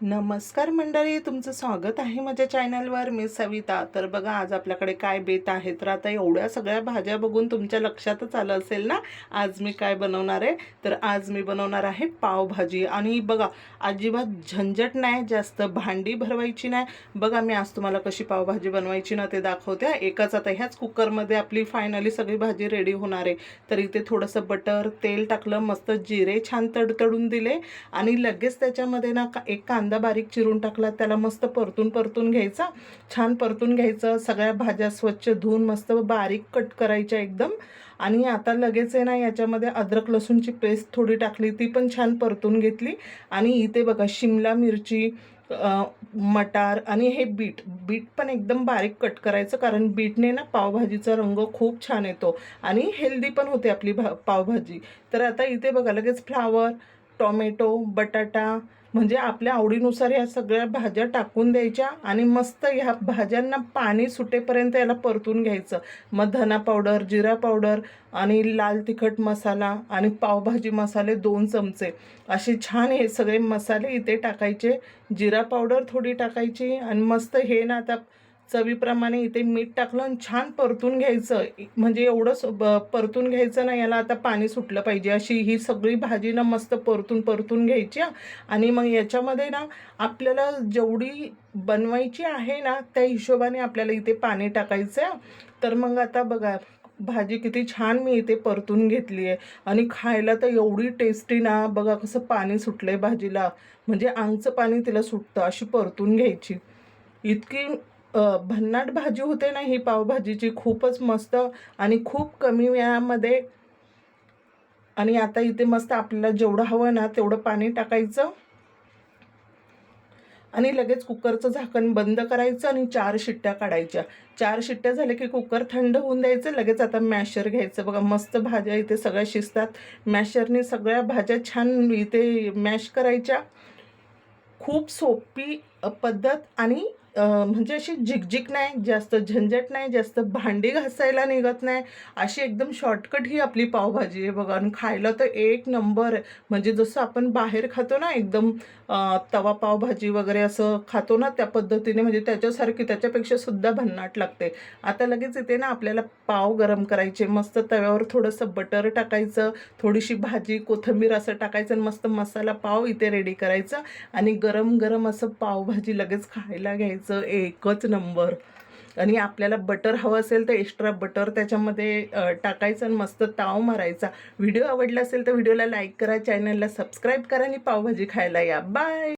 नमस्कार मंडळी, तुमचं स्वागत आहे माझ्या चॅनलवर. मी सविता. तर बघा आज आपल्याकडे काय बेत आहे. तर आता एवढ्या सगळ्या भाज्या बघून तुमच्या लक्षातच आलं असेल ना आज मी काय बनवणार आहे. तर आज मी बनवणार आहे पावभाजी. आणि बघा अजिबात झंझट नाही, जास्त भांडी भरवायची नाही. बघा मी आज तुम्हाला कशी पावभाजी बनवायची ना ते दाखवते. एकाच आता ह्याच कुकरमध्ये आपली फायनली सगळी भाजी रेडी होणार आहे. तर इथे थोडंसं बटर तेल टाकलं, मस्त जिरे छान तडतडून दिले आणि लगेच त्याच्यामध्ये ना एक कांदा बारीक चिरून टाकला, त्याला मस्त परतून परतून घ्यायचा, छान परतून घ्यायचं. सगळ्या भाज्या स्वच्छ धुवून मस्त बारीक कट करायच्या एकदम. आणि आता लगेच आहे ना याच्यामध्ये अद्रक लसूणची पेस्ट थोडी टाकली, ती पण छान परतून घेतली. आणि इथे बघा शिमला मिरची, मटार आणि हे बीट बीट पण एकदम बारीक कट करायचं, कारण बीटने ना पावभाजीचा रंग खूप छान येतो आणि हेल्दी पण होते आपली पावभाजी. तर आता इथे बघा लगेच फ्लावर, टोमॅटो, बटाटा म्हणजे आपल्या आवडीनुसार ह्या सगळ्या भाज्या टाकून द्यायच्या आणि मस्त ह्या भाज्यांना पाणी सुटेपर्यंत याला परतून घ्यायचं. मग धना पावडर, जिरा पावडर आणि लाल तिखट मसाला आणि पावभाजी मसाले 2 चमचे असे छान हे सगळे मसाले इथे टाकायचे. जिरा पावडर थोडी टाकायची आणि मस्त हे ना आता चवीप्रमाणे इथे मीठ टाकलं आणि छान परतून घ्यायचं. म्हणजे एवढं परतून घ्यायचं ना, याला आता पाणी सुटलं पाहिजे अशी ही सगळी भाजी ना मस्त परतून परतून घ्यायची. आणि मग याच्यामध्ये ना आपल्याला जेवढी बनवायची आहे ना त्या हिशोबाने आपल्याला इथे पाणी टाकायचं. तर मग आता बघा भाजी किती छान मी इथे परतून घेतली आहे आणि खायला तर एवढी टेस्टी ना. बघा कसं पाणी सुटलंय भाजीला, म्हणजे अंगचं पाणी तिला सुटतं. अशी परतून घ्यायची. इतकी भन्नाट भाजी होते ना ही पावभाजीची, खूपच मस्त आणि खूप कमी वेळामध्ये. आणि आता इथे मस्त आपल्याला जेवढं हवं ना तेवढं पाणी टाकायचं आणि लगेच कुकरचं झाकण बंद करायचं आणि 4 शिट्ट्या काढायच्या. 4 शिट्ट्या झाल्या की कुकर थंड होऊन द्यायचं. लगेच आता मॅशर घ्यायचं. बघा मस्त भाज्या इथे सगळ्या शिजतात. मॅशरने सगळ्या भाज्या छान इथे मॅश करायच्या. खूप सोपी पद्धत आणि म्हणजे अशी झिकझिक नाही, जास्त झंझट नाही, जास्त भांडी घासायला निघत नाही. अशी एकदम शॉर्टकट ही आपली पावभाजी आहे बघा. आणि खायला तर एक नंबर आहे. म्हणजे जसं आपण बाहेर खातो ना एकदम तवा पावभाजी वगैरे असं खातो ना त्या पद्धतीने, म्हणजे त्याच्यासारखी त्याच्यापेक्षा सुद्धा भन्नाट लागते. आता लगेच इथे ना आपल्याला पाव गरम करायचे. मस्त तव्यावर थोडंसं बटर टाकायचं, थोडीशी भाजी कोथिंबीर असं टाकायचं आणि मस्त मसाला पाव इथे रेडी करायचा. आणि गरम गरम असं पावभाजी लगेच खायला घ्यायचं, एकच नंबर. आणि आपल्याला बटर हवं असेल तर एक्स्ट्रा बटर त्याच्यामध्ये टाकायचं आणि मस्त ताव मारायचा. व्हिडिओ आवडला असेल तर व्हिडिओला लाईक करा, चॅनलला सबस्क्राईब करा आणि पावभाजी खायला या. बाय.